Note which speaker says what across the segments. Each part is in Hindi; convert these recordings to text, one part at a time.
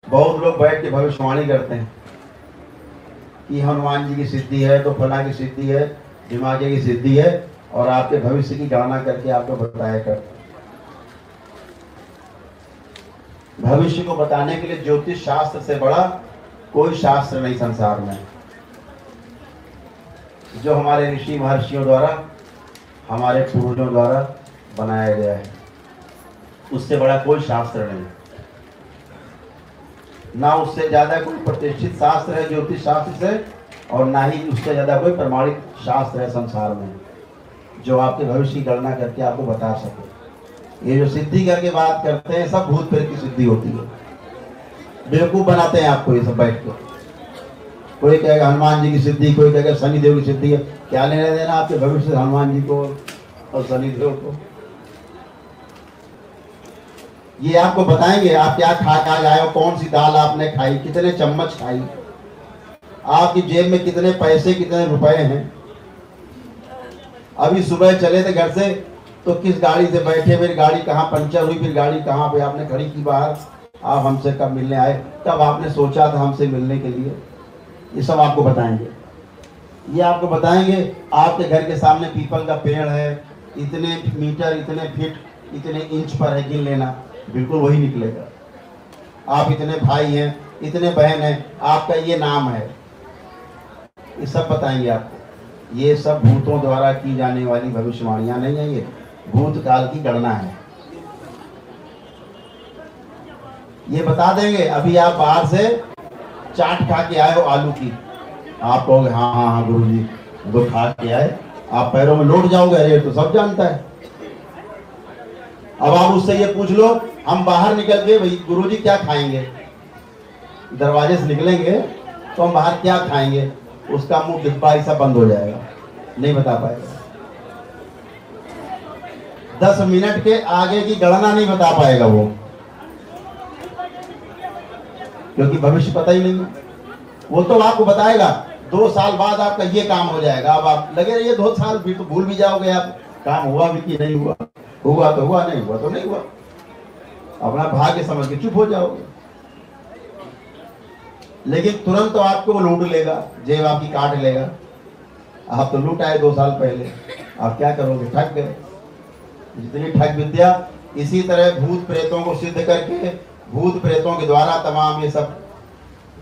Speaker 1: बहुत लोग बैठ के भविष्यवाणी करते हैं कि हनुमान जी की सिद्धि है तो फला की सिद्धि है, दिमागे की सिद्धि है, और आपके भविष्य की गणना करके आपको बताया करते हैं। भविष्य को बताने के लिए ज्योतिष शास्त्र से बड़ा कोई शास्त्र नहीं संसार में, जो हमारे ऋषि महर्षियों द्वारा, हमारे पूर्वजों द्वारा बनाया गया है। उससे बड़ा कोई शास्त्र नहीं, ना उससे ज्यादा कोई प्रतिष्ठित शास्त्र है ज्योतिष शास्त्र से, और ना ही उससे ज्यादा कोई प्रमाणित शास्त्र है संसार में जो आपके भविष्य की गणना करके आपको बता सके। ये जो सिद्धि करके बात करते हैं सब भूत प्रेत की सिद्धि होती है, बेवकूफ बनाते हैं आपको ये सब बैठ के। कोई कहेगा हनुमान जी की सिद्धि, कोई कहेगा शनि देव की सिद्धि है। क्या लेना देना आपके भविष्य से हनुमान जी को और शनि देव को? ये आपको बताएंगे आप क्या खा के आए हो, कौन सी दाल आपने खाई, कितने चम्मच खाई, आपकी जेब में कितने पैसे कितने रुपए हैं। अभी सुबह चले थे घर से तो किस गाड़ी से बैठे, मेरी गाड़ी कहाँ पंचर हुई, फिर गाड़ी कहाँ पे आपने खड़ी की बाहर, आप हमसे कब मिलने आए, कब आपने सोचा था हमसे मिलने के लिए, ये सब आपको बताएंगे। ये आपको बताएंगे आपके घर के सामने पीपल का पेड़ है, इतने मीटर इतने फीट इतने इंच पर है, गिन लेना, बिल्कुल वही निकलेगा। आप इतने भाई हैं, इतने बहन हैं, आपका ये नाम है, ये सब बताएंगे आपको। ये सब भूतों द्वारा की जाने वाली भविष्यवाणियां नहीं है, ये भूतकाल की गणना है। ये बता देंगे। अभी आप बाहर से चाट खा के आए हो आलू की, आप कहोगे हाँ हाँ हाँ गुरु जी वो खा के आए, आप पैरों में लौट जाओगे, अरे तो सब जानता है। अब आप उससे ये पूछ लो, हम बाहर निकल के भाई गुरु जी क्या खाएंगे, दरवाजे से निकलेंगे तो हम बाहर क्या खाएंगे, उसका मुंह डिब्बा ऐसा बंद हो जाएगा, नहीं बता पाएगा। 10 मिनट के आगे की गणना नहीं बता पाएगा वो, क्योंकि भविष्य पता ही नहीं है। वो तो आपको बताएगा 2 साल बाद आपका ये काम हो जाएगा, अब आप लगे रहिए 2 साल, फिर तो भूल भी जाओगे आप काम हुआ भी कि नहीं हुआ, हुआ तो हुआ, नहीं हुआ तो नहीं हुआ, अपना भाग्य समझ के चुप हो जाओगे। लेकिन तुरंत तो आपको लूट लेगा, जेब आपकी काट लेगा। आप तो लूट आए 2 साल पहले, आप क्या करोगे, ठग गए। जितनी ठग विद्या, इसी तरह भूत प्रेतों को सिद्ध करके, भूत प्रेतों के द्वारा तमाम ये सब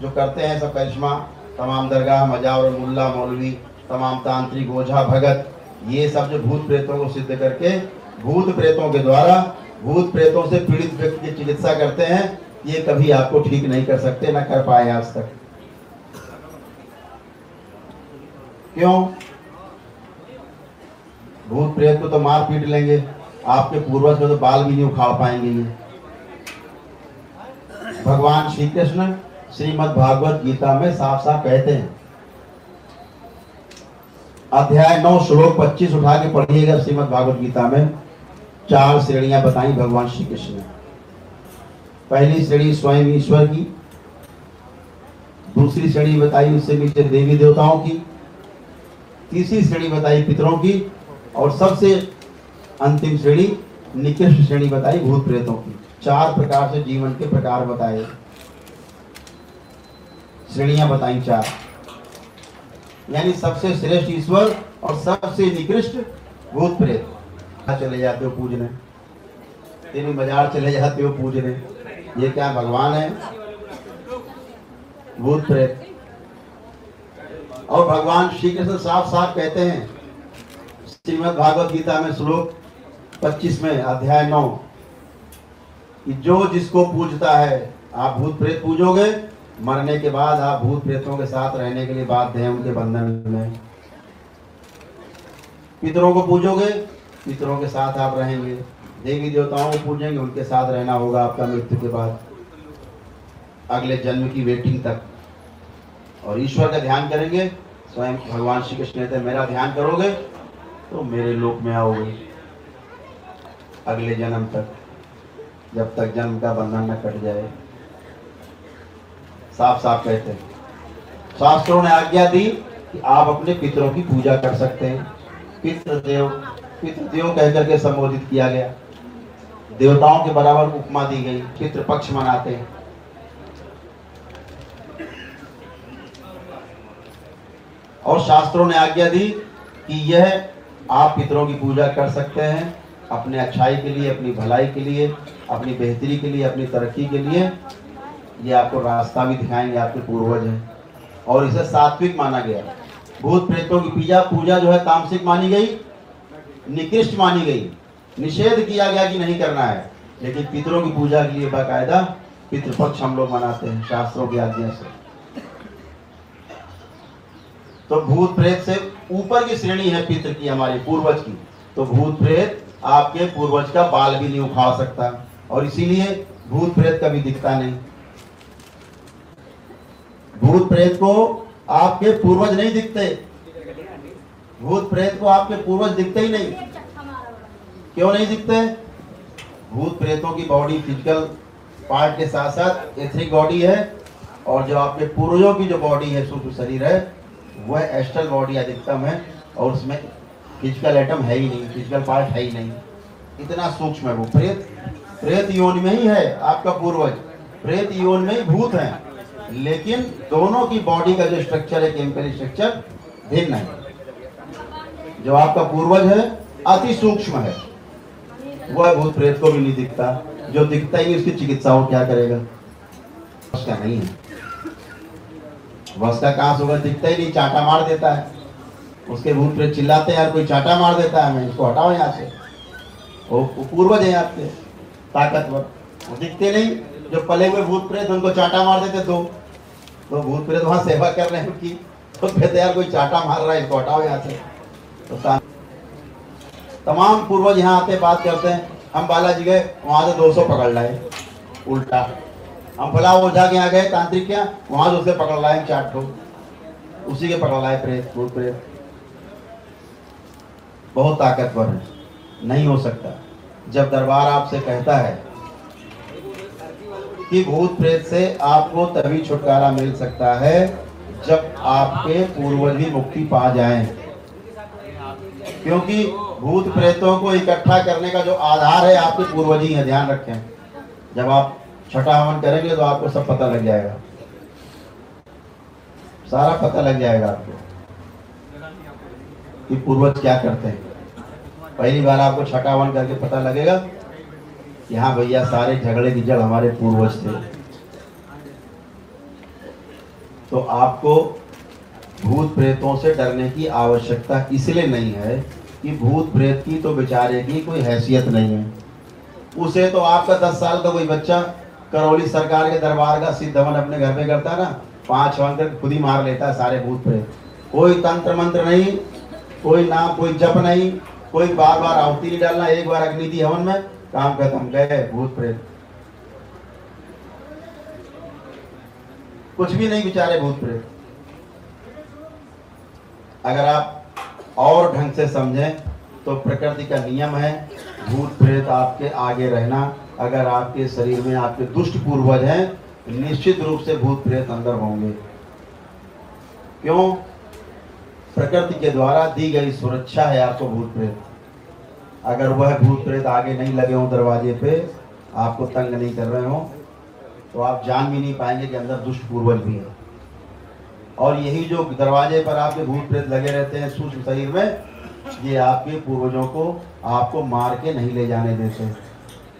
Speaker 1: जो करते हैं सब करिश्मा, तमाम दरगाह मजावर मुल्ला मौलवी, तमाम तांत्रिक ओझा भगत, ये सब जो भूत प्रेतों को सिद्ध करके भूत प्रेतों के द्वारा भूत प्रेतों से पीड़ित व्यक्ति की चिकित्सा करते हैं, ये कभी आपको ठीक नहीं कर सकते, ना कर पाए आज तक। क्यों? भूत प्रेत को तो मार पीट लेंगे, आपके पूर्वज को तो बाल भी नहीं उखाड़ पाएंगे। ये भगवान श्री कृष्ण श्रीमद् भागवत गीता में साफ साफ कहते हैं, अध्याय 9 श्लोक 25 उठा के पढ़िएगा। श्रीमद् भागवत गीता में 4 श्रेणियां बताई भगवान श्री कृष्ण ने। पहली श्रेणी स्वयं ईश्वर की, दूसरी श्रेणी बताई उससे नीचे देवी देवताओं की, तीसरी श्रेणी बताई पितरों की, और सबसे अंतिम श्रेणी निकृष्ट श्रेणी बताई भूत प्रेतों की। 4 प्रकार से जीवन के प्रकार बताए, श्रेणियां बताई 4, यानी सबसे श्रेष्ठ ईश्वर और सबसे निकृष्ट भूत प्रेत। चले जाते हो पूजने, तेरी बाजार चले जाते हो पूजने, ये क्या भगवान है? भूत प्रेत। और भगवान श्री कृष्ण साफ साफ कहते हैं श्रीमद् भागवत गीता में श्लोक 25 में अध्याय 9 कि जो जिसको पूजता है, आप भूत प्रेत पूजोगे, मरने के बाद आप भूत प्रेतों के साथ रहने के लिए बाध्य हैं उनके बंधन में। पितरों को पूजोगे, पितरों के साथ आप रहेंगे। देवी देवताओं को पूजेंगे, उनके साथ रहना होगा आपका मृत्यु के बाद, अगले जन्म की वेटिंग तक। और ईश्वर का ध्यान करेंगे, स्वयं भगवान श्री कृष्ण कहते हैं मेरा ध्यान करोगे तो मेरे लोक में आओगे अगले जन्म तक, जब तक जन्म का बंधन न कट जाए। साफ साफ कहते हैं। शास्त्रों ने आज्ञा दी कि आप अपने पितरों की पूजा कर सकते हैं। पितृदेव, पितृदेव कह करके संबोधित किया गया, देवताओं के बराबर उपमा दी गई। पितृपक्ष मनाते हैं, और शास्त्रों ने आज्ञा दी कि यह आप पितरों की पूजा कर सकते हैं अपने अच्छाई के लिए, अपनी भलाई के लिए, अपनी बेहतरी के लिए, अपनी तरक्की के लिए। ये आपको रास्ता भी दिखाएंगे, आपके पूर्वज हैं। और इसे सात्विक माना गया। भूत प्रेतों की पूजा जो है तामसिक मानी गई, निकृष्ट मानी गई, निषेध किया गया कि नहीं करना है। लेकिन पितरों की पूजा के लिए बाकायदा पितृपक्ष हम लोग मनाते हैं शास्त्रों की आज्ञा से। तो भूत प्रेत से ऊपर की श्रेणी है पितृ की, हमारे पूर्वज की। तो भूत प्रेत आपके पूर्वज का बाल भी नहीं उखाड़ सकता, और इसीलिए भूत प्रेत कभी दिखता नहीं। भूत प्रेत को आपके पूर्वज नहीं दिखते, भूत प्रेत को आपके पूर्वज दिखते ही नहीं। क्यों नहीं दिखते? भूत प्रेतों की बॉडी फिजिकल पार्ट के साथ साथ एथरिक बॉडी है, और जो आपके पूर्वजों की जो बॉडी है, सूक्ष्म शरीर है, वह एस्ट्रल बॉडी अधिकतम है, और उसमें फिजिकल एटम है ही नहीं, फिजिकल पार्ट है ही नहीं। इतना सूक्ष्म है वो। प्रेत योनि में ही है आपका पूर्वज, प्रेत योनि में ही भूत है, लेकिन दोनों की बॉडी का जो स्ट्रक्चर है, केमिकल स्ट्रक्चर भिन्न है। जो आपका पूर्वज है अति सूक्ष्म है, वह भूत प्रेत को भी नहीं दिखता। जो दिखता ही नहीं उसकी चिकित्सा वो क्या करेगा? उसका नहीं है, उसका कहां होगा? दिखता ही नहीं, चाटा मार देता है। उसके भूत प्रेत चिल्लाते हैं, यार कोई चाटा मार देता है, मैं इसको हटाओ यहाँ से। वो पूर्वज है आपके ताकतवर, वो दिखते नहीं। जो पले हुए भूत प्रेत उनको चाटा मार देते, तो भूत प्रेत वहां सेवा कर रहे हैं उनकी, तो कहते यार कोई चाटा मार रहा है, इसको हटाओ यहाँ से। तो तमाम पूर्वज यहाँ आते बात करते हैं, हम बालाजी गए वहां से 200 पकड़ लाए उल्टा, हम फला ओझा के यहाँ गए तांत्रिक के यहाँ, वहां से उससे पकड़ लाए 4 ठोक, उसी के पकड़ लाए प्रेत, भूत प्रेत। बहुत ताकतवर है, नहीं हो सकता। जब दरबार आपसे कहता है कि भूत प्रेत से आपको तभी छुटकारा मिल सकता है जब आपके पूर्वज भी मुक्ति पा जाएं, क्योंकि भूत प्रेतों को इकट्ठा करने का जो आधार है आपके पूर्वज ही है। ध्यान रखें, जब आप छठा हवन करेंगे तो आपको सब पता लग जाएगा, सारा पता लग जाएगा आपको कि पूर्वज क्या करते हैं। पहली बार आपको छठा हवन करके पता लगेगा कि हाँ भैया, सारे झगड़े की जड़ हमारे पूर्वज थे। तो आपको भूत प्रेतों से डरने की आवश्यकता इसलिए नहीं है कि भूत प्रेत की तो बेचारे की कोई हैसियत नहीं है। उसे तो आपका 10 साल का कोई बच्चा करौली सरकार के दरबार का सिद्ध हवन अपने घर में करता है ना, 5 हवन कर खुद ही मार लेता है सारे भूत प्रेत। कोई तंत्र मंत्र नहीं, कोई नाम, कोई जप नहीं, कोई बार बार आहुति नहीं डालना, एक बार अग्नि दी हवन में, काम खत्म, गए भूत प्रेत। कुछ भी नहीं बेचारे भूत प्रेत। अगर आप और ढंग से समझें तो प्रकृति का नियम है भूत प्रेत आपके आगे रहना। अगर आपके शरीर में आपके दुष्ट पूर्वज हैं, निश्चित रूप से भूत प्रेत अंदर होंगे। क्यों? प्रकृति के द्वारा दी गई सुरक्षा है आपको भूत प्रेत। अगर वह भूत प्रेत आगे नहीं लगे हों दरवाजे पे, आपको तंग नहीं कर रहे हों, तो आप जान भी नहीं पाएंगे कि अंदर दुष्ट पूर्वज भी है। और यही जो दरवाजे पर आपके भूत प्रेत लगे रहते हैं सूक्ष्म शरीर में, ये आपके पूर्वजों को आपको मार के नहीं ले जाने देते।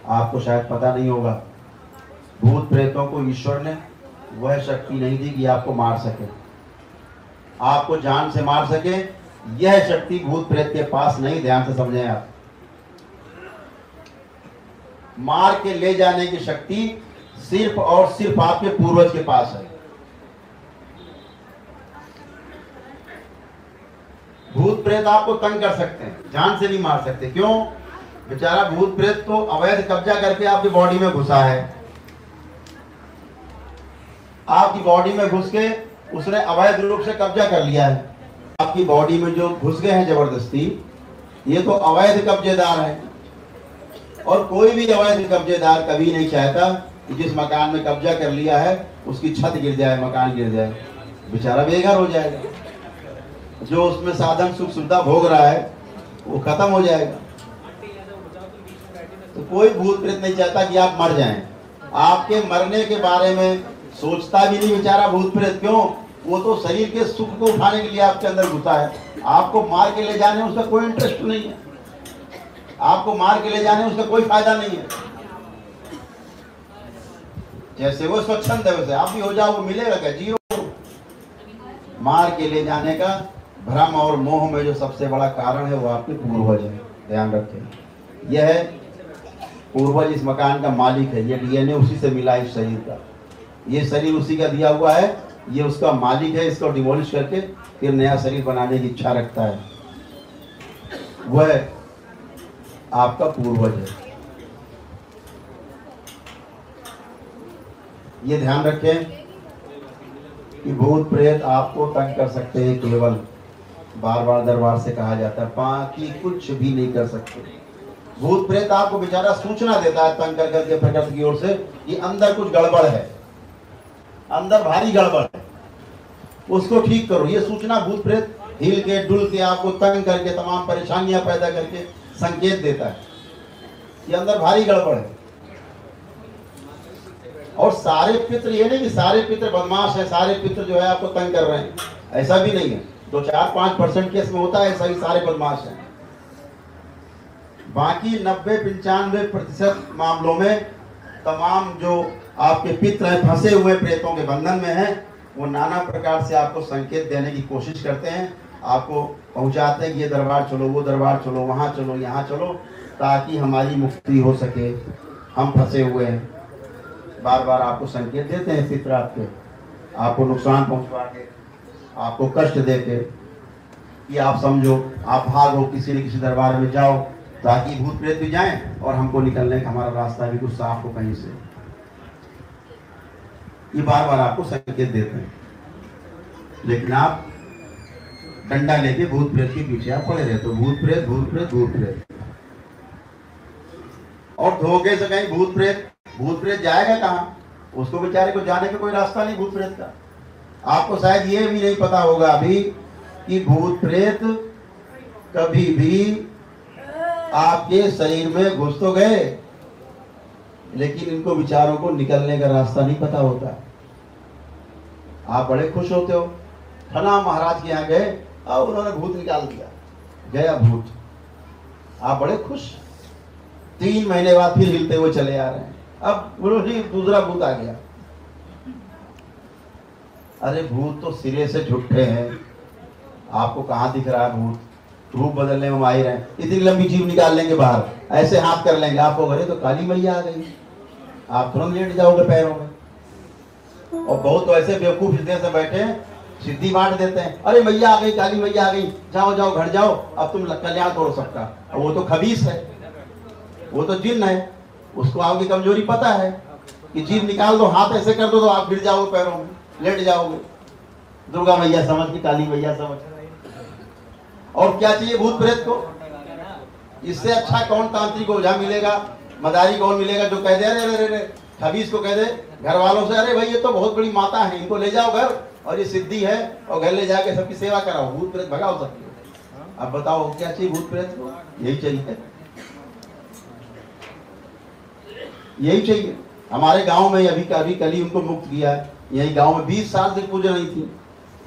Speaker 1: आपको शायद पता नहीं होगा, भूत प्रेतों को ईश्वर ने वह शक्ति नहीं दी कि आपको मार सके, आपको जान से मार सके। यह शक्ति भूत प्रेत के पास नहीं। ध्यान से समझें आप, मार के ले जाने की शक्ति सिर्फ और सिर्फ आपके पूर्वज के पास है। भूत प्रेत आपको तंग कर सकते हैं, जान से नहीं मार सकते। क्यों? बेचारा भूत प्रेत तो अवैध कब्जा करके आपकी बॉडी में घुसा है। आपकी बॉडी में घुस के उसने अवैध रूप से कब्जा कर लिया है। आपकी बॉडी में जो घुस गए हैं जबरदस्ती, ये तो अवैध कब्जेदार है। और कोई भी अवैध कब्जेदार कभी नहीं चाहता कि जिस मकान में कब्जा कर लिया है उसकी छत गिर जाए, मकान गिर जाए, बेचारा बेघर हो जाएगा। जो उसमें साधन सुख सुविधा भोग रहा है वो खत्म हो जाएगा। तो कोई भूत प्रेत नहीं चाहता कि आप मर जाएं। आपके मरने के बारे में सोचता भी नहीं बेचारा भूत प्रेत। क्यों? वो तो शरीर के सुख को उठाने के लिए आपके अंदर घुसा है। आपको मार के ले जाने उसका कोई इंटरेस्ट नहीं है, आपको मार के ले जाने उसका कोई फायदा नहीं है। जैसे वो स्वच्छंद है वैसे आप भी हो जाओ, मिलेगा क्या? जीरो। मार के ले जाने का भ्रम और मोह में जो सबसे बड़ा कारण है वो आपके पूर्वज है, ध्यान रखें। यह है पूर्वज, इस मकान का मालिक है, ये डीएनए उसी से मिला इस शरीर का, ये शरीर उसी का दिया हुआ है, ये उसका मालिक है। इसको डिमोलिश करके फिर नया शरीर बनाने की इच्छा रखता है, वह आपका पूर्वज है। ये ध्यान रखें कि भूत प्रेत आपको तंग कर सकते हैं, केवल बार बार दरबार से कहा जाता है, बाकी कुछ भी नहीं कर सकते। भूत प्रेत आपको बेचारा सूचना देता है तंग कर करके प्रकृति की ओर से कि अंदर कुछ गड़बड़ है, अंदर भारी गड़बड़ है, उसको ठीक करो। ये सूचना भूत प्रेत हिल के डुल के आपको तंग करके तमाम परेशानियां पैदा करके संकेत देता है कि अंदर भारी गड़बड़ है। और सारे पितृ, ये नहीं कि सारे पितृ बदमाश है, सारे पितृ जो है आपको तंग कर रहे हैं, ऐसा भी नहीं है। 2-4-5% केस में होता है ऐसा ही, सारे बदमाश हैं। बाकी 90-95% मामलों में तमाम जो आपके पितृ हैं, फंसे हुए प्रेतों के बंधन में हैं, वो नाना प्रकार से आपको संकेत देने की कोशिश करते हैं, आपको पहुंचाते हैं कि ये दरबार चलो, वो दरबार चलो, वहाँ चलो, यहाँ चलो, ताकि हमारी मुक्ति हो सके, हम फंसे हुए हैं। बार बार आपको संकेत देते हैं पितृ आपको नुकसान पहुंचवा के, आपको कष्ट दे के कि आप समझो, आप भागो, किसी न किसी दरबार में जाओ, ताकि भूत प्रेत भी जाएं और हमको निकलने का हमारा रास्ता भी कुछ साफ हो कहीं से। ये बार बार आपको संकेत देते हैं, लेकिन आप डंडा लेके भूत प्रेत के पीछे आप पड़े रहते हो, भूत प्रेत, भूत प्रेत, भूत प्रेत। और धोखे से कहीं भूत प्रेत जाएगा कहाँ? उसको बेचारे को जाने का कोई रास्ता नहीं भूत प्रेत का। आपको शायद ये भी नहीं पता होगा अभी कि भूत प्रेत कभी भी आपके शरीर में घुस तो गए, लेकिन इनको विचारों को निकलने का रास्ता नहीं पता होता। आप बड़े खुश होते हो, फला महाराज के यहाँ गए और उन्होंने भूत निकाल दिया, गया भूत, आप बड़े खुश। 3 महीने बाद फिर हिलते हुए चले आ रहे हैं, अब बोलो जी दूसरा भूत आ गया। अरे भूत तो सिरे से झूठे हैं, आपको कहाँ दिख रहा है भूत? रूप बदलने में माहिर हैं, इतनी लंबी जीभ निकाल लेंगे बाहर, ऐसे हाथ कर लेंगे आपको, घरे तो काली मैया आ गई, आप तुरंत लेट जाओगे पैरों में। और बहुत तो ऐसे बेवकूफ इतने से बैठे हैं, सिद्धि बांट देते हैं, अरे मैया आ गई, काली मैया आ गई, जाओ जाओ घर जाओ, अब तुम कल्याण करो सबका। और वो तो खबीस है, वो तो जिन्न है, उसको आपकी कमजोरी पता है कि जीभ निकाल दो, हाथ ऐसे कर दो तो आप गिर जाओगे पैरों में, लेट जाओगे। दुर्गा मैया समझ के, काली मैया समझ। और क्या चाहिए भूत प्रेत को? इससे अच्छा कौन तांत्रिक ओझा मिलेगा, मदारी कौन मिलेगा जो कह दे अरे अरे अरे, खबीस को कह दे घर वालों से, अरे भाई ये तो बहुत बड़ी माता है, इनको ले जाओ घर और ये सिद्धि है, और घर ले जाके सबकी सेवा कराओ, भूत प्रेत भगाओ सबकी। अब बताओ क्या चाहिए भूत प्रेत को? यही चाहिए, यही चाहिए। हमारे गांव में अभी कल ही उनको मुक्त किया है, यही गांव में 20 साल से पूजा नहीं थी,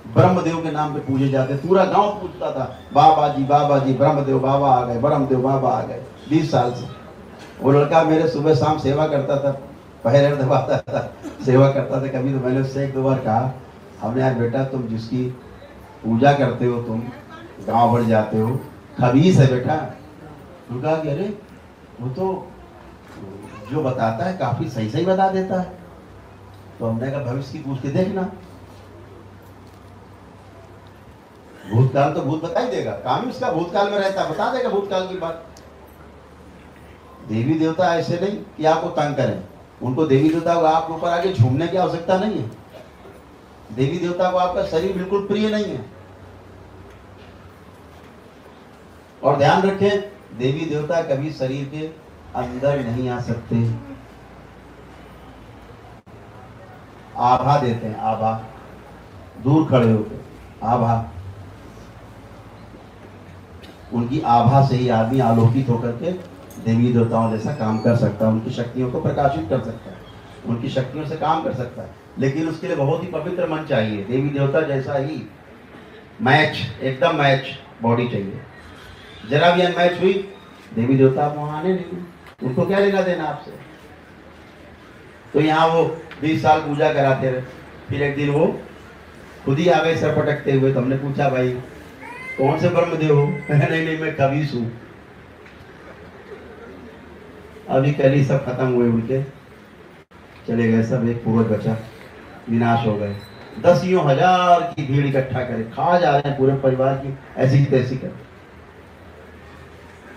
Speaker 1: ब्रह्मदेव के नाम पे पूजे जाते, पूरा गांव पूछता था बाबा जी ब्रह्मदेव बाबा आ गए, ब्रह्मदेव बाबा आ गए। 20 साल से वो लड़का मेरे सुबह शाम सेवा करता था, पैर दबाता था, सेवा करता था। कभी तो मैंने उससे 1-2 बार कहा, हमने यार बेटा तुम जिसकी पूजा करते हो, तुम गांव भर जाते हो, खबीस है बेटा। उनका कहा कि अरे वो तो जो बताता है काफी सही सही बता देता है। तो हमने कहा भविष्य की पूछ के देखना, भूतकाल तो भूत बता ही देगा, काम ही उसका भूतकाल में रहता है, बता देगा भूतकाल की बात। देवी देवता ऐसे नहीं कि आपको तंग करें, उनको देवी देवता को आपके ऊपर आगे झूमने की आवश्यकता नहीं है। देवी देवता को आपका शरीर बिल्कुल प्रिय नहीं है। और ध्यान रखें, देवी देवता कभी शरीर के अंदर नहीं आ सकते, आभा देते हैं, आभा, दूर खड़े होकर आभा, उनकी आभा से ही आदमी आलोकित होकर के देवी देवताओं जैसा काम कर सकता है, उनकी शक्तियों को प्रकाशित कर सकता है, उनकी शक्तियों से काम कर सकता है। लेकिन उसके लिए बहुत ही पवित्र मन चाहिए, देवी देवता जैसा ही मैच, एकदम मैच बॉडी चाहिए। जरा भी अनमैच हुई, देवी देवता आप वहां आने नहीं, उनको क्या लेना देना आपसे। तो यहाँ वो 20 साल पूजा कराते रहे, फिर एक दिन वो खुद ही आ गए सर पटकते हुए। तो हमने पूछा भाई कौन से ब्रह्मदेव हो? नहीं नहीं मैं कबीर हूँ। अभी कल ही सब खत्म हुए, उनके चले गए सब, एक पूर्वज बचा, विनाश हो गए। 10,000 की भीड़ इकट्ठा करे, खा जा रहे हैं पूरे परिवार की, ऐसी तैसी कर।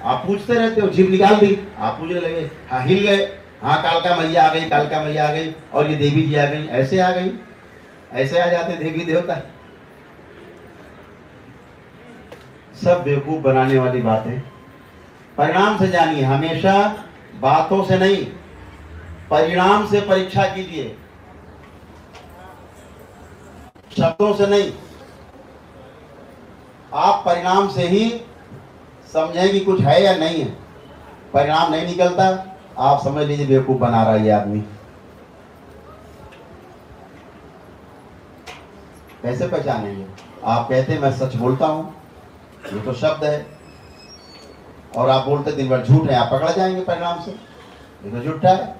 Speaker 1: आप पूछते रहते हो, जीभ निकाल दी, आप पूछने लगे, हाँ हिल गए, हाँ कालका मैया आ गई, कालका मैया आ गई, और ये देवी जी आ गई, ऐसे आ गई, ऐसे आ जाते देवी देवता। सब बेवकूफ बनाने वाली बातें। परिणाम से जानिए, हमेशा बातों से नहीं, परिणाम से परीक्षा कीजिए, शब्दों से नहीं। आप परिणाम से ही समझें कि कुछ है या नहीं है। परिणाम नहीं निकलता, आप समझ लीजिए बेवकूफ बना रहा है ये आदमी। कैसे पहचानेंगे? आप कहते हैं मैं सच बोलता हूं, ये तो शब्द है, और आप बोलते दिन भर झूठ है, आप पकड़ जाएंगे परिणाम से, ये तो झूठा है।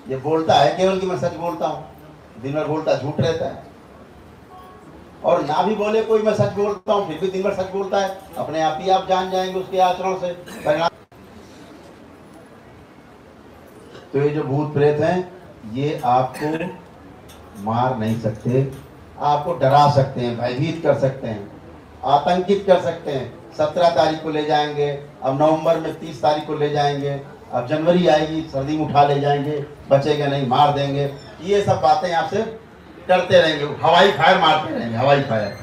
Speaker 1: ये बोलता है केवल कि मैं सच बोलता हूं, दिन भर बोलता झूठ रहता है। और ना भी बोले कोई मैं सच बोलता हूं, फिर भी दिन भर सच बोलता है, अपने आप ही आप जान जाएंगे उसके आचरण से परिणाम। तो ये जो भूत प्रेत हैं, ये आपको मार नहीं सकते, आपको डरा सकते हैं, भयभीत कर सकते हैं, आतंकित कर सकते हैं। 17 तारीख को ले जाएंगे, अब नवंबर में 30 तारीख को ले जाएंगे, अब जनवरी आएगी सर्दी में उठा ले जाएंगे, बचेगा नहीं, मार देंगे। ये सब बातें आपसे करते रहेंगे, हवाई फायर मारते रहेंगे, हवाई फायर,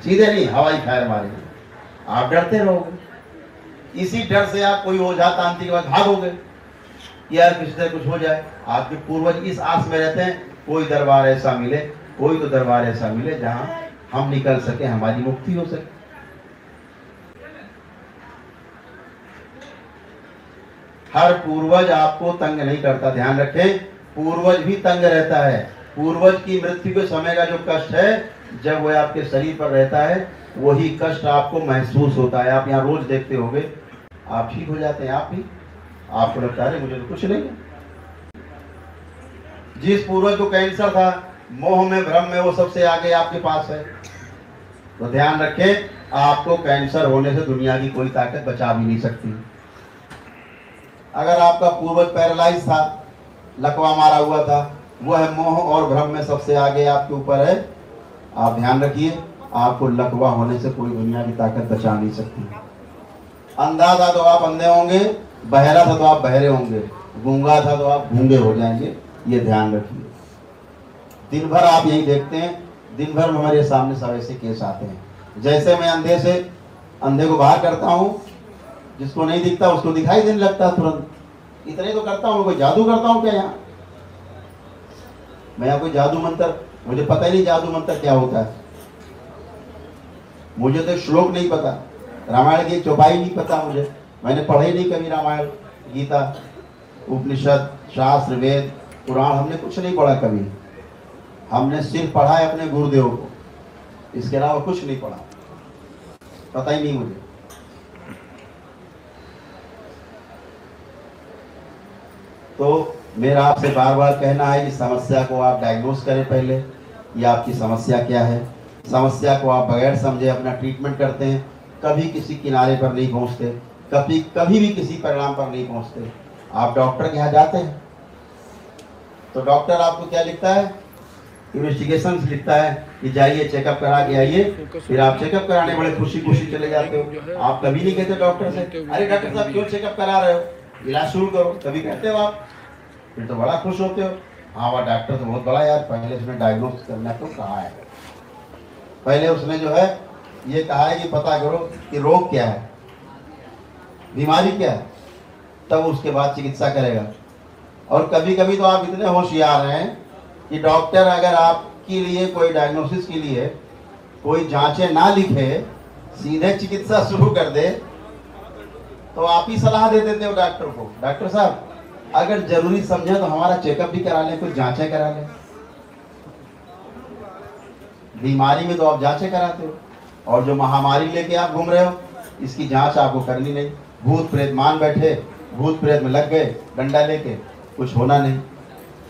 Speaker 1: सीधे नहीं हवाई फायर मारेंगे, आप डरते रहोगे। इसी डर से आप कोई ओझा तांत्रिक के बाद भागोगे, यार किसी तरह कुछ हो जाए। आपके पूर्वज इस आस में रहते हैं कोई दरबार ऐसा मिले, कोई तो दरबार ऐसा मिले जहां हम निकल सके, हमारी मुक्ति हो सके। हर पूर्वज आपको तंग नहीं करता, ध्यान रखें, पूर्वज भी तंग रहता है। पूर्वज की मृत्यु के समय का जो कष्ट है, जब वह आपके शरीर पर रहता है, वही कष्ट आपको महसूस होता है। आप यहाँ रोज देखते होंगे, आप ठीक हो जाते हैं, आप भी, आपको लगता है मुझे तो कुछ नहीं। जिस पूर्वज को कैंसर था, मोह में भ्रम में, वो सबसे आगे आपके पास है। तो ध्यान रखें, आपको कैंसर होने से दुनिया की कोई ताकत बचा भी नहीं सकती। अगर आपका पूर्वज पैरालाइज था, लकवा मारा हुआ था, वह मोह और भ्रम में सबसे आगे आपके ऊपर है। आप ध्यान रखिए, आपको लकवा होने से कोई दुनिया की ताकत बचा नहीं सकती। अंधा था तो आप अंधे होंगे, बहरा था तो आप बहरे होंगे, गूंगा था तो आप गूंगे हो जाएंगे, ये ध्यान रखिए। दिन भर आप यही देखते हैं, दिन भर हमारे सामने सब ऐसे केस आते हैं। जैसे मैं अंधे को बाहर करता हूँ, जिसको नहीं दिखता उसको दिखाई देने लगता तुरंत। इतने तो करता हूँ, कोई जादू करता हूँ क्या यहाँ? मैं यहाँ कोई जादू मंत्र, मुझे पता ही नहीं जादू मंत्र क्या होता है। मुझे तो श्लोक नहीं पता, रामायण की चौपाई नहीं पता मुझे, मैंने पढ़ी नहीं कभी रामायण, गीता, उपनिषद, शास्त्र, वेद, पुराण, हमने कुछ नहीं पढ़ा कभी। हमने सिर्फ पढ़ा है अपने गुरुदेव को, इसके अलावा कुछ नहीं पढ़ा, पता ही नहीं मुझे। तो मेरा आपसे बार बार कहना है कि समस्या को आप डायग्नोस करें पहले, ये आपकी समस्या क्या है। समस्या को आप बगैर समझे अपना ट्रीटमेंट करते हैं, कभी किसी किनारे पर नहीं पहुंचते, कभी भी किसी परिणाम पर नहीं पहुंचते। आप डॉक्टर के यहाँ जाते हैं तो डॉक्टर आपको क्या लिखता है? इन्वेस्टिगेशन लिखता है कि जाइए चेकअप करा के आइए, फिर आप चेकअप कराने बड़े खुशी खुशी चले जाते हो। आप कभी नहीं कहते डॉक्टर से, अरे डॉक्टर साहब क्यों चेकअप करा रहे हो, इलाज शुरू करो, कभी कहते हो आप? फिर तो बड़ा खुश होते हो, हाँ वह डॉक्टर तो बहुत बड़ा यार, पहले उसने डायग्नोस करना तो कहा है, पहले उसने जो है ये कहा है कि पता करो कि रोग क्या है, बीमारी क्या है, तब उसके बाद चिकित्सा करेगा। और कभी कभी तो आप इतने होशियार हैं कि डॉक्टर अगर आपके लिए कोई डायग्नोसिस के लिए कोई जांचें ना लिखे, सीधे चिकित्सा शुरू कर दे, तो आप ही सलाह दे देते हो डॉक्टर को, डॉक्टर साहब अगर जरूरी समझे तो हमारा चेकअप भी करा लें, कुछ जांचें करा लें। बीमारी में तो आप जांचें कराते हो, और जो महामारी लेके आप घूम रहे हो इसकी जांच आपको करनी नहीं। भूत प्रेत मान बैठे, भूत प्रेत में लग गए डंडा लेके, कुछ होना नहीं।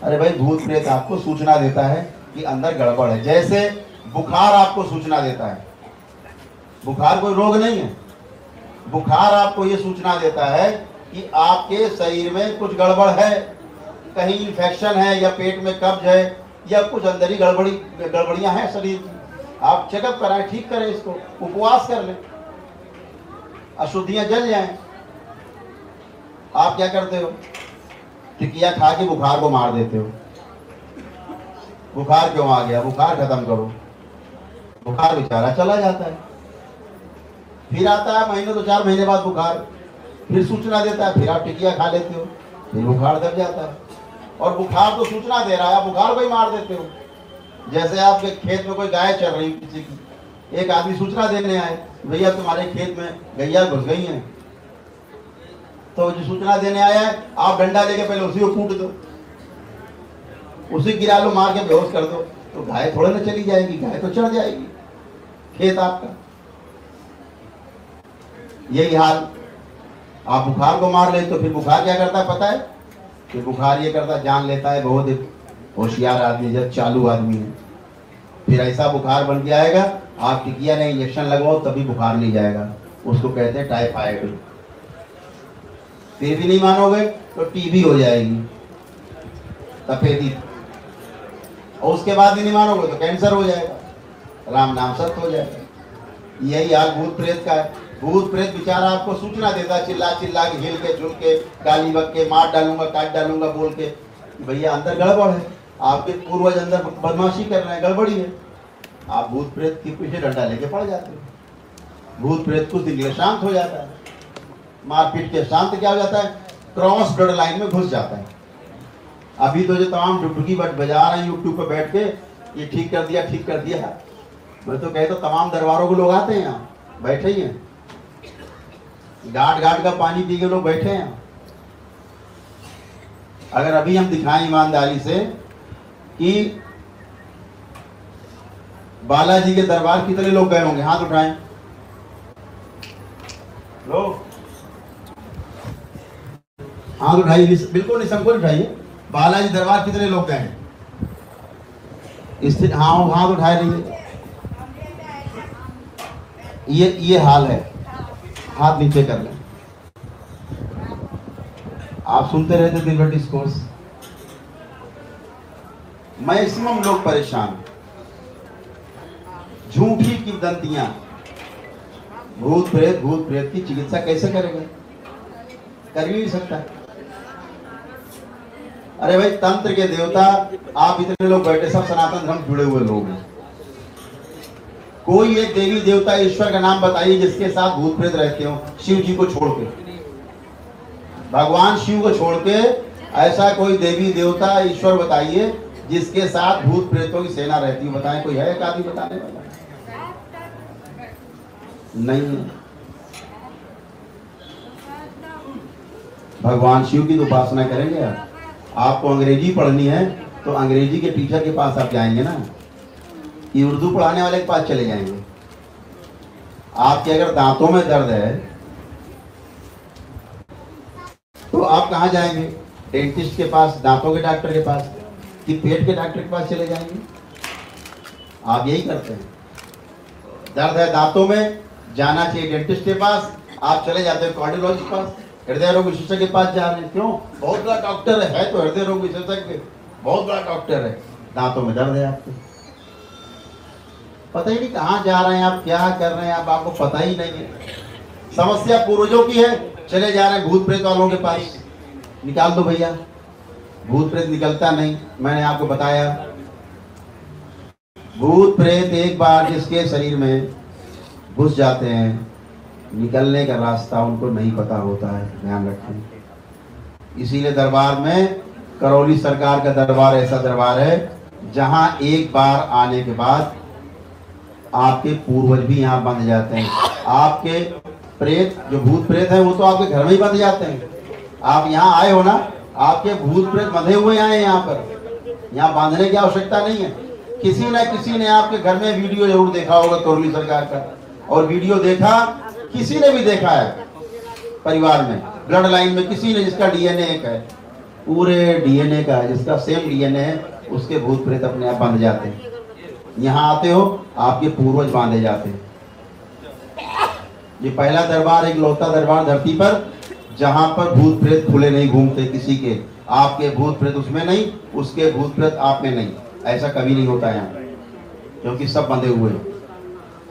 Speaker 1: अरे भाई, भूत प्रेत आपको सूचना देता है कि अंदर गड़बड़ है। जैसे बुखार आपको सूचना देता है, बुखार कोई रोग नहीं है, बुखार आपको ये सूचना देता है कि आपके शरीर में कुछ गड़बड़ है, कहीं इन्फेक्शन है या पेट में कब्ज है या कुछ अंदर ही गड़बड़ियां हैं शरीर की। आप चेकअप कराएं, ठीक करें इसको, उपवास कर लें, अशुद्धियां जल जाएं। आप क्या करते हो? टिकिया खा के बुखार को मार देते हो। बुखार क्यों आ गया? बुखार खत्म करो, बुखार बेचारा चला जाता है, फिर आता है महीने 2-4 महीने बाद बुखार, फिर सूचना देता है, फिर आप टिकिया खा लेते हो, फिर बुखार दब जाता है। और बुखार तो सूचना दे रहा है, आप बुखार को ही मार देते हो। जैसे आपके खेत में कोई गाय चल रही किसी की, एक आदमी सूचना देने आए, भैया तुम्हारे खेत में गैया घुस गई हैं, तो जो सूचना देने आया है आप डंडा लेके पहले उसी को कूट दो, उसी गिरा लो, मार के बेहोश कर दो, तो गाय थोड़े ना चली जाएगी, गाय तो चढ़ जाएगी खेत आपका। यही हाल, आप बुखार को मार ले तो फिर बुखार क्या करता है पता है? कि बुखार ये करता, जान लेता है बहुत होशियार आदमी, जब चालू आदमी है, फिर ऐसा बुखार बन के आएगा, आप टिकिया ने इंजेक्शन लगवाओ तभी बुखार नहीं जाएगा, उसको कहते हैं टाइफाइड। फिर भी नहीं मानोगे तो टीबी हो जाएगी, तपेदी, और उसके बाद भी नहीं मानोगे तो कैंसर हो जाएगा, राम नाम सत्य हो जाएगा। यही हाल भूत प्रेत का है। भूत प्रेत बेचारा आपको सूचना देता, चिल्ला चिल्ला के, हिल के, झुल के, गाली बक के, मार डालूंगा, काट डालूंगा बोल के, भैया अंदर गड़बड़ है, आपके पूर्वज अंदर बदमाशी कर रहे हैं, गड़बड़ी है। आप भूत प्रेत के पीछे डंडा लेके पड़ जाते हो। भूत प्रेत कुछ दिन के लिए शांत हो जाता है, मारपीट के शांत क्या हो जाता है? क्रॉस ब्लड लाइन में घुस जाता है। अभी तो जो तमाम डुबकी बजा रहे हैं यूट्यूब पर बैठ के, ये ठीक कर दिया, ठीक कर दिया, मैं तो कहता तमाम दरबारों के लोग आते हैं यहाँ, बैठे ही हैं, घाट घाट का पानी पी के लोग बैठे हैं। अगर अभी हम दिखाएं ईमानदारी से कि बालाजी के दरबार कितने लोग गए होंगे, हाथ उठाएं लोग, हाथ उठाइए, बिल्कुल निसंकोच उठाइए। बालाजी दरबार कितने लोग गए हैं? स्थिर, हाँ हाथ उठाए रहिए। ये हाल है, हाथ नीचे कर लें। आप सुनते रहते दिन भर डिस्कोर्स, मैक्सिमम लोग परेशान, झूठी किंवदंतियां, भूत प्रेत की चिकित्सा कैसे करेगा? कर ही नहीं सकता। अरे भाई, तंत्र के देवता आप इतने लोग बैठे, सब सनातन धर्म जुड़े हुए लोग हैं, कोई एक देवी देवता ईश्वर का नाम बताइए जिसके साथ भूत प्रेत रहते हो, शिव जी को छोड़ के, भगवान शिव को छोड़ के ऐसा कोई देवी देवता ईश्वर बताइए जिसके साथ भूत प्रेतों की सेना रहती है, बताएं कोई है? एक आदमी बताने वाला नहीं है। भगवान शिव की तो उपासना करेंगे आप। आपको अंग्रेजी पढ़नी है तो अंग्रेजी के टीचर के पास आप जाएंगे ना, कि उर्दू पढ़ाने वाले के पास चले जाएंगे। आपके अगर दांतों में दर्द है तो आप कहाँ जाएंगे? डेंटिस्ट के पास, दांतों के डॉक्टर के पास, कि पेट के डॉक्टर के पास चले जाएंगे? आप यही करते हैं। दर्द है दांतों में, जाना चाहिए डेंटिस्ट के पास, आप चले जाते हैं कार्डियोलॉजिस्ट के पास, हृदय रोग विशेषज्ञ के पास जा रहे हैं। क्यों? बहुत बड़ा डॉक्टर है तो हृदय रोग विशेषज्ञ, बहुत बड़ा डॉक्टर है, दांतों में दर्द है आपको, पता ही नहीं कहाँ जा रहे हैं आप, क्या कर रहे हैं आप, आपको पता ही नहीं है। समस्या पूर्वजों की है, चले जा रहे हैं भूत प्रेत वालों के पास, निकाल दो भैया। भूत प्रेत निकलता नहीं, मैंने आपको बताया। भूत प्रेत एक बार जिसके शरीर में घुस जाते हैं, निकलने का रास्ता उनको नहीं पता होता है, ध्यान रखें। इसीलिए दरबार में, करौली सरकार का दरबार ऐसा दरबार है जहां एक बार आने के बाद आपके पूर्वज भी यहाँ बंध जाते हैं। आपके प्रेत, जो भूत प्रेत है, वो तो आपके घर में ही बंध जाते हैं। आप यहाँ आए हो ना, आपके भूत प्रेत बंधे हुए आए हैं यहाँ पर, यहाँ बांधने की आवश्यकता नहीं है। किसी न किसी ने आपके घर में वीडियो जरूर देखा होगा करौली सरकार का, और वीडियो देखा, किसी ने भी देखा है परिवार में, ब्लड लाइन में किसी ने जिसका डीएनए एक है, पूरे डीएनए का जिसका सेम डीएनए है, उसके भूत प्रेत अपने आप बंध जाते हैं। यहाँ आते हो, आपके पूर्वज बांधे जाते हैं। ये पहला दरबार, एक लौता दरबार धरती पर जहां पर भूत प्रेत खुले नहीं घूमते किसी के। आपके भूत प्रेत उसमें नहीं, उसके भूत प्रेत आप में नहीं, ऐसा कभी नहीं होता यहाँ, क्योंकि सब बंधे हुए,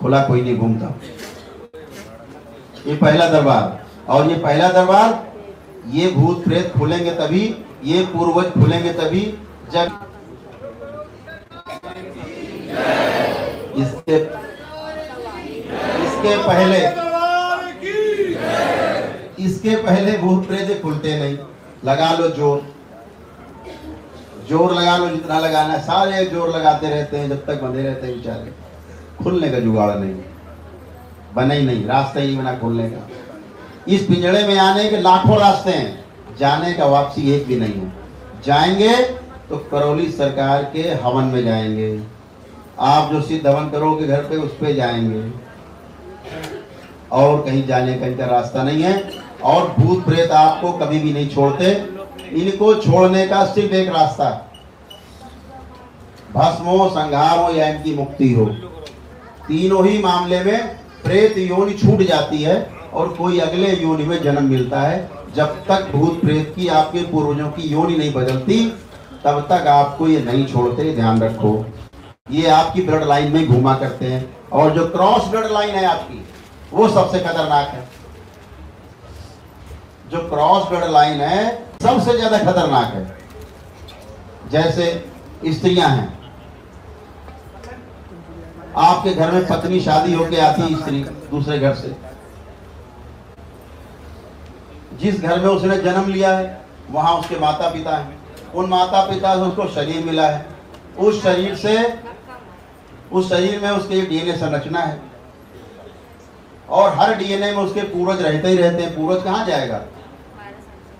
Speaker 1: खुला कोई नहीं घूमता। ये पहला दरबार, और ये पहला दरबार, ये भूत प्रेत खुलेंगे तभी, ये पूर्वज खुलेंगे तभी जब इसके पहले भूत प्रेत खुलते नहीं। लगा लो जोर, जोर लगा लो जितना लगाना है, सारे जोर लगाते रहते हैं, जब तक बंधे रहते हैं बेचारे, खुलने का जुगाड़ नहीं, बना ही नहीं, रास्ता ही नहीं बना खुलने का। इस पिंजड़े में आने के लाखों रास्ते हैं, जाने का वापसी एक भी नहीं है। जाएंगे तो करौली सरकार के हवन में जाएंगे, आप जो सिद्ध हवन करोगे घर पे उस पे जाएंगे, और कहीं जाने का इनका रास्ता नहीं है। और भूत प्रेत आपको कभी भी नहीं छोड़ते, इनको छोड़ने का सिर्फ एक रास्ता, भस्म हो, संहार हो या इनकी मुक्ति हो। तीनों ही मामले में प्रेत योनि छूट जाती है और कोई अगले योनि में जन्म मिलता है। जब तक भूत प्रेत की आपके पूर्वजों की योनि नहीं बदलती, तब तक आपको ये नहीं छोड़ते, ध्यान रखो। ये आपकी ब्लड लाइन में घूमा करते हैं, और जो क्रॉस ब्लड लाइन है आपकी, वो सबसे खतरनाक है। जो क्रॉस ब्लड लाइन है सबसे ज्यादा खतरनाक है। जैसे स्त्रियां हैं, आपके घर में पत्नी शादी होके आती है, स्त्री दूसरे घर से, जिस घर में उसने जन्म लिया है वहां उसके माता पिता हैं, उन माता पिता से उसको शरीर मिला है, उस शरीर में उसके डीएनए संरचना है, और हर डीएनए में उसके पूर्वज रहते ही रहते हैं। पूर्वज कहाँ जाएगा?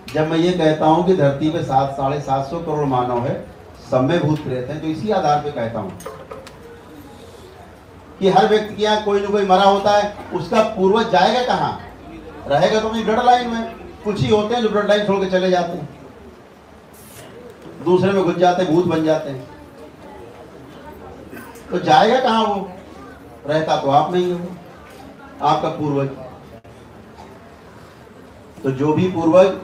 Speaker 1: जब मैं ये कहता हूं कि धरती पे 700-750 करोड़ मानव है, सब में भूत प्रेत हैं, तो इसी आधार पे कहता हूं कि हर व्यक्ति के यहाँ कोई न कोई मरा होता है, उसका पूर्वज जाएगा कहाँ? रहेगा तो अपनी ब्लड लाइन में। कुछ ही होते हैं जो ब्लड लाइन छोड़ के चले जाते हैं, दूसरे में घुस जाते हैं, भूत बन जाते हैं, तो जाएगा कहाँ वो? रहता तो आप नहीं हो, आपका पूर्वज। तो जो भी पूर्वज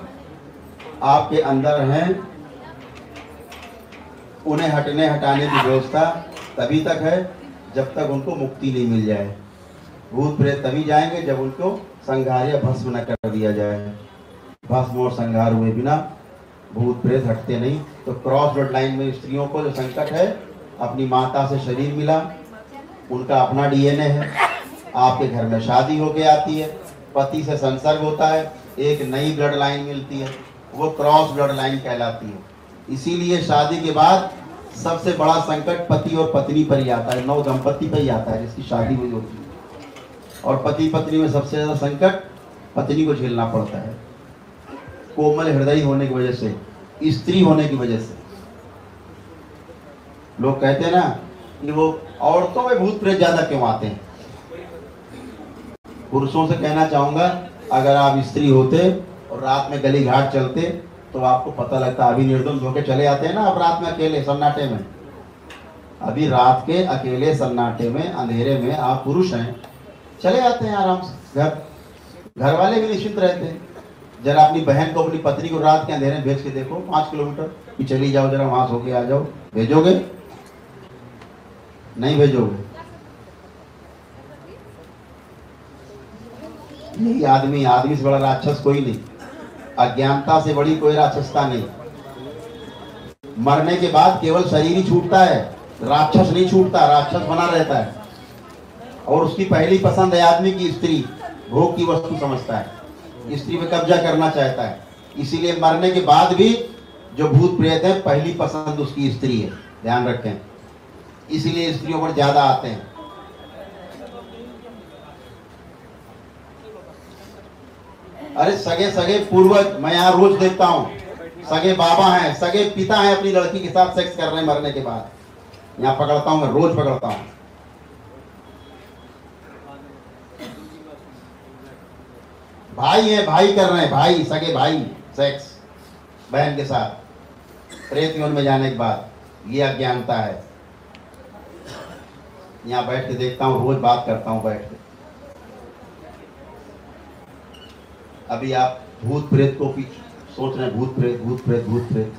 Speaker 1: आपके अंदर हैं, उन्हें हटाने की व्यवस्था तभी तक है जब तक उनको मुक्ति नहीं मिल जाए। भूत प्रेत तभी जाएंगे जब उनको संहार या भस्म न कर दिया जाए। भस्म और संहार हुए बिना भूत प्रेत हटते नहीं। तो क्रॉस ब्लड लाइन में स्त्रियों को जो संकट है, अपनी माता से शरीर मिला, उनका अपना डीएनए है, आपके घर में शादी होके आती है, पति से संसर्ग होता है, एक नई ब्लड लाइन मिलती है, वो क्रॉस ब्लड लाइन कहलाती है। इसीलिए शादी के बाद सबसे बड़ा संकट पति और पत्नी पर ही आता है, नव दंपति पर ही आता है जिसकी शादी हुई होती है। और पति पत्नी में सबसे ज्यादा संकट पत्नी को झेलना पड़ता है, कोमल हृदय होने की वजह से, स्त्री होने की वजह से। लोग कहते हैं ना कि वो औरतों में भूत प्रेत ज्यादा क्यों आते हैं। पुरुषों से कहना चाहूंगा, अगर आप स्त्री होते और रात में गली घाट चलते तो आपको पता लगता। अभी निर्दोष होके चले आते हैं ना आप रात में अकेले सन्नाटे में, अभी रात के अकेले सन्नाटे में अंधेरे में आप पुरुष हैं, चले आते हैं आराम से घर वाले भी निश्चिंत रहते हैं। जरा अपनी बहन को, अपनी पत्नी को रात के अंधेरे में भेज के देखो, 5 किलोमीटर कि चली जाओ, जरा वहां सो के आ जाओ, भेजोगे? नहीं भेजोगे। यही आदमी से बड़ा राक्षस कोई नहीं, अज्ञानता से बड़ी कोई राक्षसता नहीं। मरने के बाद केवल शरीर ही छूटता है, राक्षस नहीं छूटता, राक्षस बना रहता है। और उसकी पहली पसंद है आदमी की स्त्री, भोग की वस्तु समझता है, स्त्री पे कब्जा करना चाहता है। इसीलिए मरने के बाद भी जो भूत प्रेत है, पहली पसंद उसकी स्त्री है, ध्यान रखें। इसीलिए स्त्रियों पर ज्यादा आते हैं। अरे सगे पूर्वज मैं यहाँ रोज देखता हूँ, सगे बाबा हैं, सगे पिता हैं, अपनी लड़की के साथ सेक्स कर रहे हैं मरने के बाद। यहाँ पकड़ता हूँ, मैं रोज पकड़ता हूँ। भाई है, भाई कर रहे हैं, भाई सगे भाई सेक्स बहन के साथ प्रेत योनि में जाने के बाद, ये अज्ञानता है। यहाँ बैठ के देखता हूँ, रोज बात करता हूँ बैठ के। अभी आप भूत प्रेत को सोच रहे हैं, भूत प्रेत भूत प्रेत भूत प्रेत।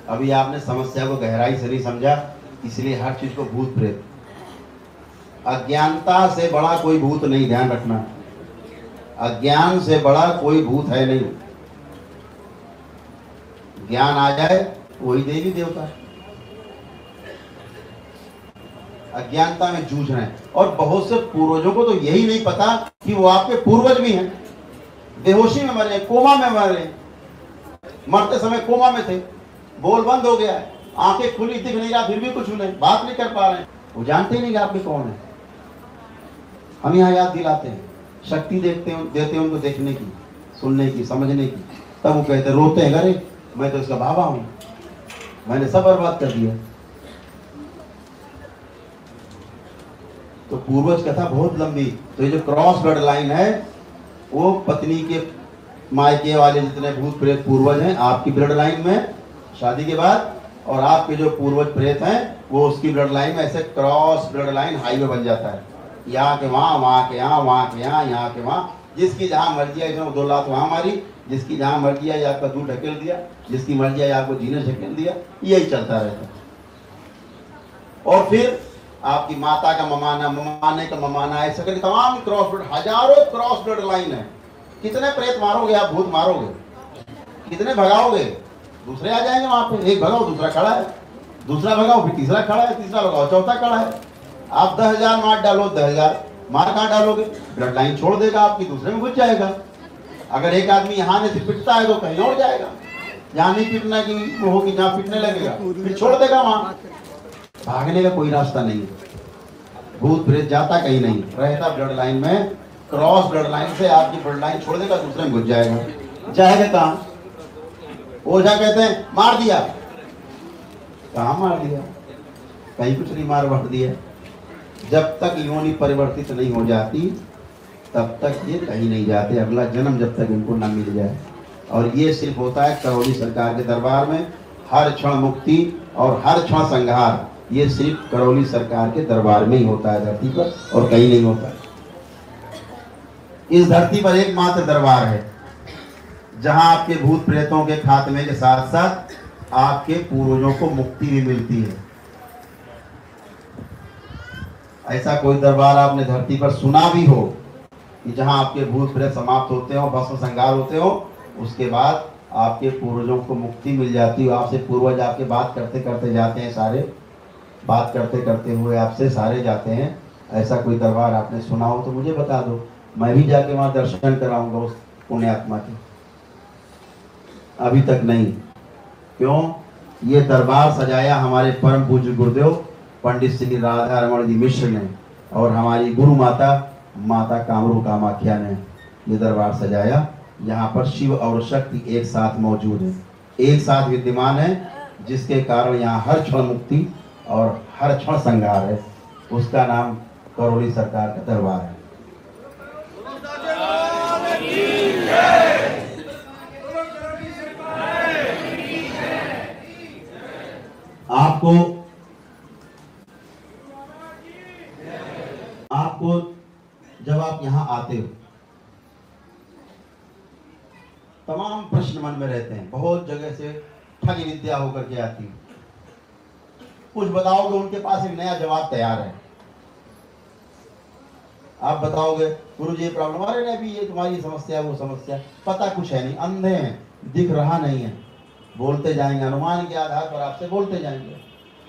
Speaker 1: अभी आपने समस्या को गहराई से नहीं समझा, इसलिए हर चीज को भूत प्रेत। अज्ञानता से बड़ा कोई भूत नहीं, ध्यान रखना। अज्ञान से बड़ा कोई भूत है नहीं। ज्ञान आ जाए वही देवी देवता है। अज्ञानता में जूझ रहे हैं। और बहुत से पूर्वजों को तो यही नहीं पता कि वो आपके पूर्वज भी हैं। बेहोशी में मरे, कोमा में मरे, मरते समय कोमा में थे, बोल बंद हो गया है, आंखें खुली, दिख नहीं रहा, फिर भी कुछ नहीं, बात नहीं कर पा रहे हैं। वो जानते ही नहीं कि आपके कौन है। हम यहाँ याद दिलाते हैं, शक्ति देते हैं उनको देखने की, सुनने की, समझने की। तब वो कहते, रोते हैं, अरे मैं तो इसका बाबा हूं, मैंने सब बर्बाद कर दिया। तो पूर्वज कथा बहुत लंबी। तो ये जो क्रॉस ब्लड लाइन है, वो पत्नी के मायके वाले जितने भूत प्रेत पूर्वज हैं आपकी ब्लड लाइन में शादी के बाद, और आपके जो पूर्वज प्रेत हैं वो उसकी ब्लड लाइन में, ऐसे क्रॉस ब्लड लाइन हाईवे बन जाता है। यहाँ के वहाँ, वहाँ के यहाँ, वहाँ के यहाँ, यहाँ के वहाँ। जिसकी जहाँ मर्जी है, इसने 2 लात वहाँ मारी, जिसकी जहाँ मर्जी है आपका दूध ढकेल दिया, जिसकी मर्जी है आपको जीने ढकेल दिया। यही चलता रहता है। और फिर आपकी माता का ममाना, ममाने का ममाना, ऐसा करके तमाम क्रॉस ब्लड, हजारों क्रॉस ब्लड लाइन है। कितने प्रेत मारोगे आप, भूत मारोगे, कितने भगाओगे? दूसरे आ जाएंगे वहां पे। एक भगाओ, दूसरा खड़ा है, दूसरा भगाओ, फिर तीसरा खड़ा है, तीसरा भगाओ, चौथा खड़ा है। आप 10,000 मार डालो, 10,000 मार कहाँ डालोगे? ब्लड लाइन छोड़ देगा आपकी, दूसरे में घुस जाएगा। अगर एक आदमी यहाँ से पिटता है तो कहीं और जाएगा। जहाँ नहीं पिटना की वो होगी, जहाँ पिटने लगेगा फिर छोड़ देगा वहां। भागने का कोई रास्ता नहीं है। भूत प्रेत जाता कहीं नहीं, रहता ब्लड लाइन में। क्रॉस ब्लड लाइन से आपकी ब्लड लाइन छोड़ देगा, दूसरे में घुस जाएगा। जाएगा कहाँ? ओझा कहते हैं मार दिया, कहाँ मार दिया? कहीं कुछ नहीं मार बढ़ दिया। जब तक योनि परिवर्तित नहीं हो जाती तब तक ये कहीं नहीं जाते, अगला जन्म जब तक इनको न मिल जाए। और ये सिर्फ होता है करौली सरकार के दरबार में। हर क्षण मुक्ति और हर क्षण संहार, ये सिर्फ करौली सरकार के दरबार में ही होता है धरती पर, और कहीं नहीं होता है। इस धरती पर एकमात्र दरबार है जहां आपके भूत प्रेतों के खात्मे के साथ साथ आपके पूर्वजों को मुक्ति भी मिलती है। ऐसा कोई दरबार आपने धरती पर सुना भी हो कि जहां आपके भूत प्रेत समाप्त होते हो, भस्म संहार होते हो, उसके बाद आपके पूर्वजों को मुक्ति मिल जाती है। आपसे पूर्वज आपके बात करते करते जाते हैं, सारे बात करते करते हुए आपसे सारे जाते हैं। ऐसा कोई दरबार आपने सुना हो तो मुझे बता दो, मैं भी जाके वहां दर्शन कराऊंगा उस पुण्य आत्मा के। अभी तक नहीं। क्यों? ये दरबार सजाया हमारे परम पूज्य गुरुदेव पंडित श्री राधा रमण जी मिश्र ने, और हमारी गुरु माता माता कामरू कामाख्या ने ये दरबार सजाया। यहाँ पर शिव और शक्ति एक साथ मौजूद है, एक साथ विद्यमान है, जिसके कारण यहाँ हर क्षण मुक्ति और हर क्षण संहार है। उसका नाम करौली सरकार का दरबार है। आपको जब आप यहाँ आते हो तमाम प्रश्न मन में रहते हैं, बहुत जगह से ठगी विद्या होकर के आती है। कुछ बताओगे, उनके पास एक नया जवाब तैयार है। आप बताओगे गुरुजी ये प्रॉब्लम, अरे नहीं भी ये तुम्हारी समस्या वो समस्या, पता कुछ है नहीं, अंधे हैं, दिख रहा नहीं है। बोलते जाएंगे, अनुमान के आधार पर आपसे बोलते जाएंगे,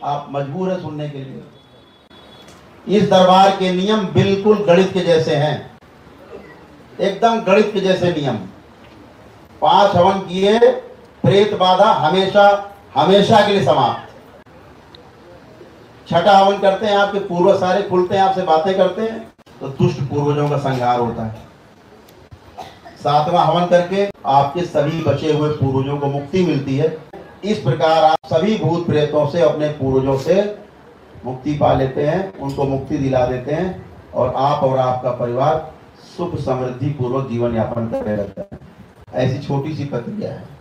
Speaker 1: आप मजबूर है सुनने के लिए। इस दरबार के नियम बिल्कुल गणित के जैसे हैं, एकदम गणित के जैसे नियम। 5 हवन किए, प्रेत बाधा हमेशा हमेशा के लिए समाप्त। 6ठा हवन करते हैं, आपके पूर्वज सारे खुलते हैं, आपसे बातें करते हैं, तो दुष्ट पूर्वजों का संहार होता है। 7वां हवन करके आपके सभी बचे हुए पूर्वजों को मुक्ति मिलती है। इस प्रकार आप सभी भूत प्रेतों से, अपने पूर्वजों से मुक्ति पा लेते हैं, उनको मुक्ति दिला देते हैं और आप और आपका परिवार सुख समृद्धि पूर्वक जीवन यापन करते रहता है। ऐसी छोटी सी प्रक्रिया है।